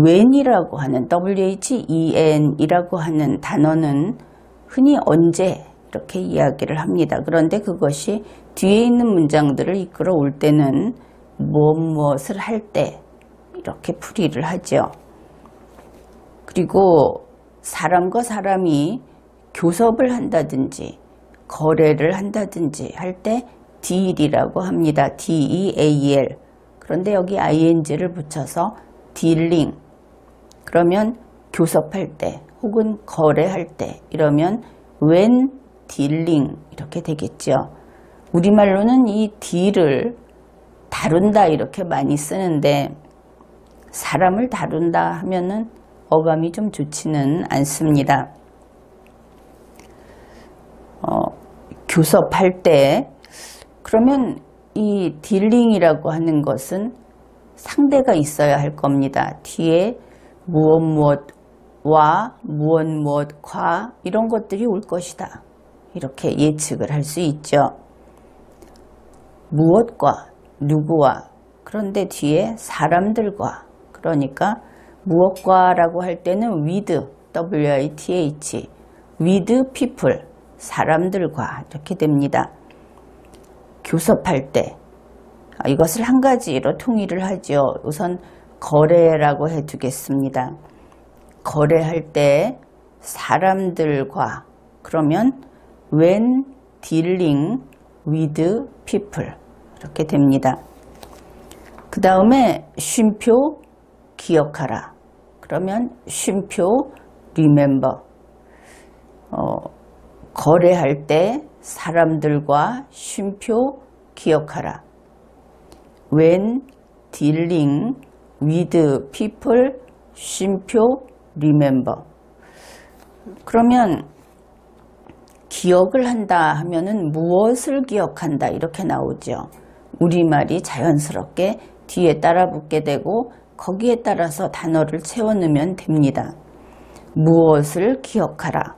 when이라고 하는 when이라고 하는 단어는 흔히 언제 이렇게 이야기를 합니다. 그런데 그것이 뒤에 있는 문장들을 이끌어 올 때는 무엇을 할 때 이렇게 풀이를 하죠. 그리고 사람과 사람이 교섭을 한다든지 거래를 한다든지 할 때 deal이라고 합니다. deal. 그런데 여기 ing를 붙여서 dealing. 그러면 교섭할 때 혹은 거래할 때 이러면 when dealing 이렇게 되겠죠. 우리말로는 이 deal을 다룬다 이렇게 많이 쓰는데 사람을 다룬다 하면은 어감이 좀 좋지는 않습니다. 교섭할 때 그러면 이 딜링이라고 하는 것은 상대가 있어야 할 겁니다. 뒤에 무엇 무엇과 무엇 무엇과 이런 것들이 올 것이다. 이렇게 예측을 할 수 있죠. 무엇과 누구와 그런데 뒤에 사람들과 그러니까 무엇과라고 할 때는 with, W-I-T-H, with people, 사람들과 이렇게 됩니다. 교섭할 때 이것을 한 가지로 통일을 하죠. 우선 거래라고 해두겠습니다. 거래할 때 사람들과 그러면 when dealing with people 이렇게 됩니다. 그 다음에 쉼표 기억하라. 그러면 쉼표 remember. 거래할 때 사람들과 쉼표 기억하라. when dealing with people 쉼표 remember. 그러면 기억을 한다 하면은 무엇을 기억한다 이렇게 나오죠. 우리말이 자연스럽게 뒤에 따라 붙게 되고 거기에 따라서 단어를 채워 넣으면 됩니다. 무엇을 기억하라.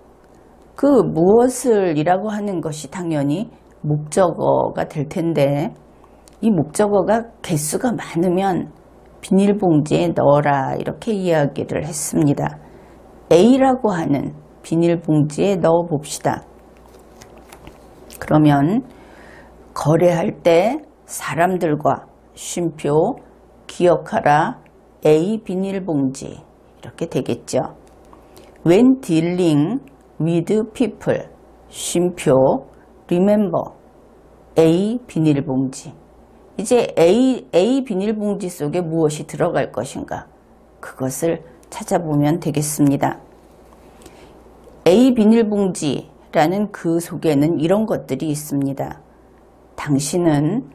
그 무엇을 이라고 하는 것이 당연히 목적어가 될 텐데 이 목적어가 개수가 많으면 비닐봉지에 넣어라 이렇게 이야기를 했습니다. A라고 하는 비닐봉지에 넣어 봅시다. 그러면 거래할 때 사람들과 쉼표 기억하라 A 비닐봉지 이렇게 되겠죠. When dealing with people 쉼표 remember A 비닐봉지. 이제 A 비닐봉지 속에 무엇이 들어갈 것인가 그것을 찾아보면 되겠습니다. A 비닐봉지라는 그 속에는 이런 것들이 있습니다. 당신은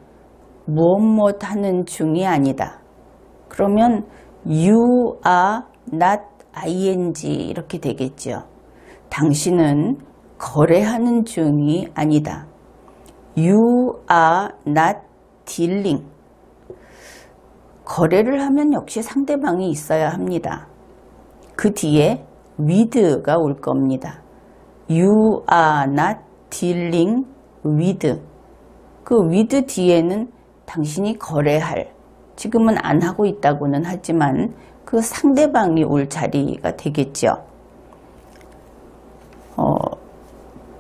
무엇 하는 중이 아니다. 그러면 you are not ing 이렇게 되겠죠. 당신은 거래하는 중이 아니다. You are not dealing. 거래를 하면 역시 상대방이 있어야 합니다. 그 뒤에 with가 올 겁니다. You are not dealing with. 그 with 뒤에는 당신이 거래할, 지금은 안 하고 있다고는 하지만 그 상대방이 올 자리가 되겠죠.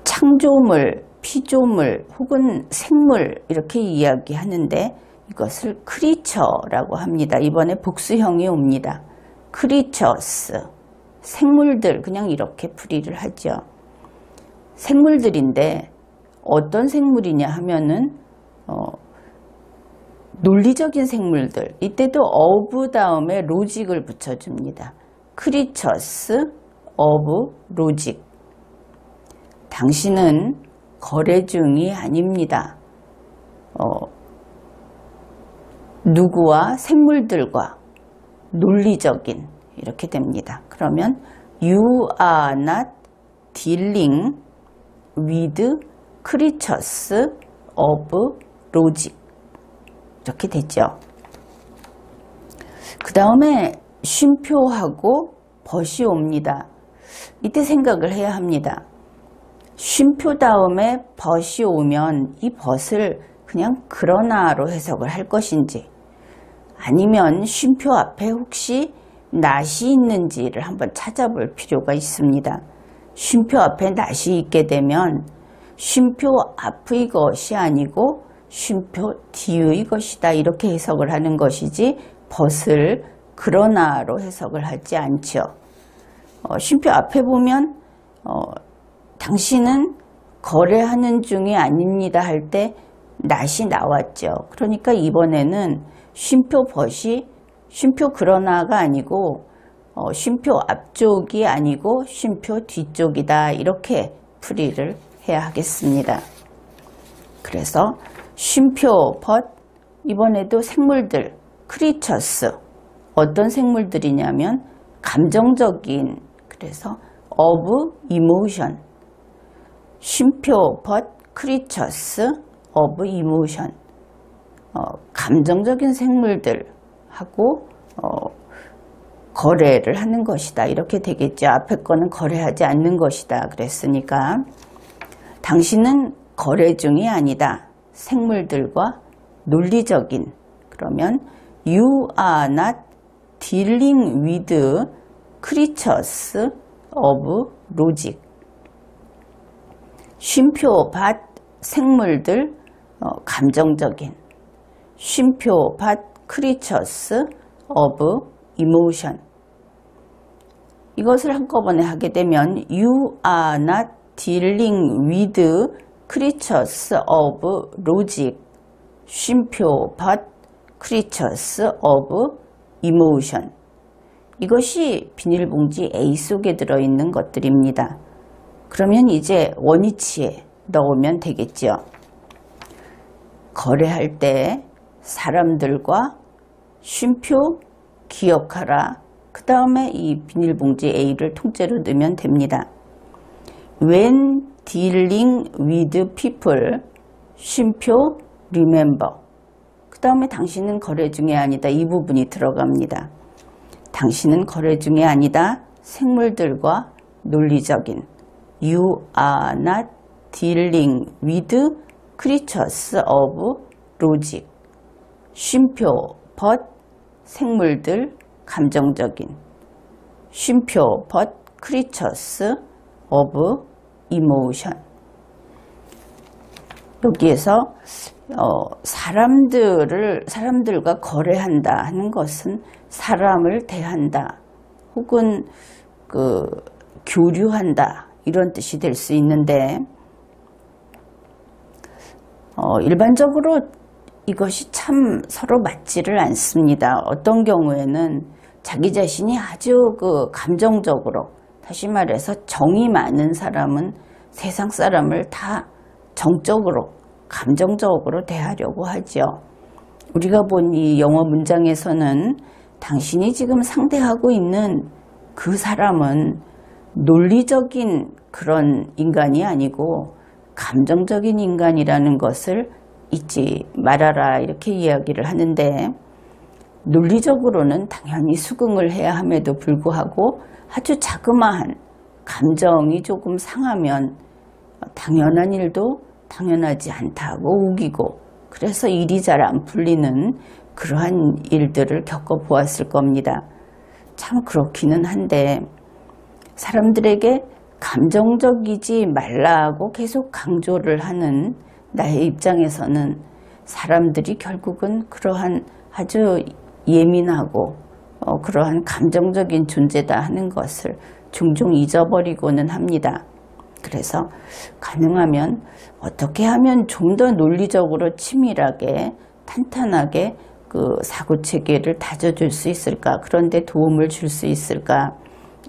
창조물, 피조물 혹은 생물 이렇게 이야기하는데 이것을 크리처라고 합니다. 이번에 복수형이 옵니다. 크리처스, 생물들 그냥 이렇게 풀이를 하죠. 생물들인데 어떤 생물이냐 하면은 논리적인 생물들. 이때도 of 다음에 logic을 붙여줍니다. creatures of logic. 당신은 거래 중이 아닙니다. 누구와 생물들과 논리적인 이렇게 됩니다. 그러면 you are not dealing with creatures of logic 이렇게 되죠. 그 다음에 쉼표하고 벗이 옵니다. 이때 생각을 해야 합니다. 쉼표 다음에 벗이 오면 이 벗을 그냥 그러나로 해석을 할 것인지 아니면 쉼표 앞에 혹시 낫이 있는지를 한번 찾아볼 필요가 있습니다. 쉼표 앞에 낫이 있게 되면 쉼표 앞의 것이 아니고 쉼표 뒤의 것이다 이렇게 해석을 하는 것이지 벗을 그러나로 해석을 하지 않죠. 쉼표 앞에 보면 당신은 거래하는 중이 아닙니다 할 때 낫이 나왔죠. 그러니까 이번에는 쉼표 벗이 쉼표 그러나가 아니고 쉼표 앞쪽이 아니고 쉼표 뒤쪽이다 이렇게 풀이를 해야 하겠습니다. 그래서 쉼표 벗 이번에도 생물들 크리처스 어떤 생물들이냐면 감정적인 그래서 of emotion 쉼표 벗 크리처스 of emotion 감정적인 생물들하고 거래를 하는 것이다 이렇게 되겠죠. 앞에 거는 거래하지 않는 것이다 그랬으니까 당신은 거래 중이 아니다. 생물들과 논리적인 그러면 You are not dealing with creatures of logic 쉼표 밭 생물들 감정적인 쉼표 밭 creatures of emotion 이것을 한꺼번에 하게 되면 You are not dealing with creatures of logic 쉼표 밭 creatures of emotion 이것이 비닐봉지 A 속에 들어있는 것들입니다. 그러면 이제 원위치에 넣으면 되겠죠. 거래할 때 사람들과 쉼표 기억하라. 그 다음에 이 비닐봉지 A를 통째로 넣으면 됩니다. When dealing with people, 쉼표 remember. 그 다음에 당신은 거래 중에 아니다. 이 부분이 들어갑니다. 당신은 거래 중에 아니다. 생물들과 논리적인 You are not dealing with creatures of logic. 쉼표 but 생물들 감정적인 쉼표 but creatures of emotion 여기에서 사람들과 거래한다 하는 것은 사람을 대한다 혹은 교류한다 이런 뜻이 될 수 있는데 일반적으로 이것이 참 서로 맞지를 않습니다. 어떤 경우에는 자기 자신이 아주 감정적으로 다시 말해서 정이 많은 사람은 세상 사람을 다 정적으로 감정적으로 대하려고 하죠. 우리가 본 이 영어 문장에서는 당신이 지금 상대하고 있는 그 사람은 논리적인 그런 인간이 아니고 감정적인 인간이라는 것을 잊지 말아라 이렇게 이야기를 하는데 논리적으로는 당연히 수긍을 해야 함에도 불구하고 아주 자그마한 감정이 조금 상하면 당연한 일도 당연하지 않다고 우기고 그래서 일이 잘 안 풀리는 그러한 일들을 겪어보았을 겁니다. 참 그렇기는 한데 사람들에게 감정적이지 말라고 계속 강조를 하는 나의 입장에서는 사람들이 결국은 그러한 아주 예민하고 그러한 감정적인 존재다 하는 것을 종종 잊어버리고는 합니다. 그래서 가능하면 어떻게 하면 좀 더 논리적으로 치밀하게 탄탄하게 사고체계를 다져줄 수 있을까 그런데 도움을 줄 수 있을까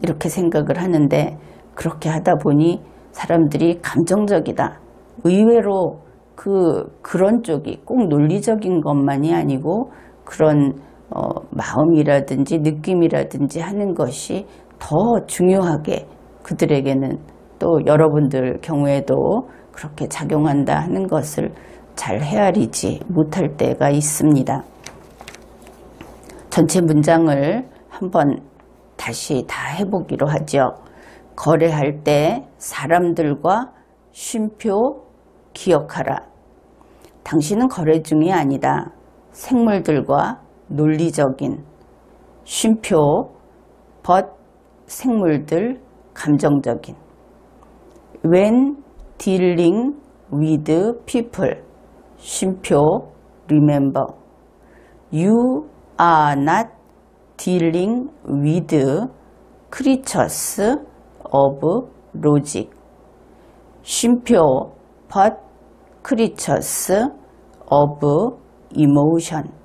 이렇게 생각을 하는데 그렇게 하다 보니 사람들이 감정적이다 의외로 그런 쪽이 꼭 논리적인 것만이 아니고 그런 마음이라든지 느낌이라든지 하는 것이 더 중요하게 그들에게는 또 여러분들 경우에도 그렇게 작용한다 하는 것을 잘 헤아리지 못할 때가 있습니다. 전체 문장을 한번 다시 다 해보기로 하죠. 거래할 때 사람들과 쉼표 기억하라. 당신은 거래 중이 아니다. 생물들과 논리적인 쉼표 but 생물들 감정적인. When dealing with people 쉼표 remember. You are not dealing with creatures of logic. 쉼표 but creatures of emotion.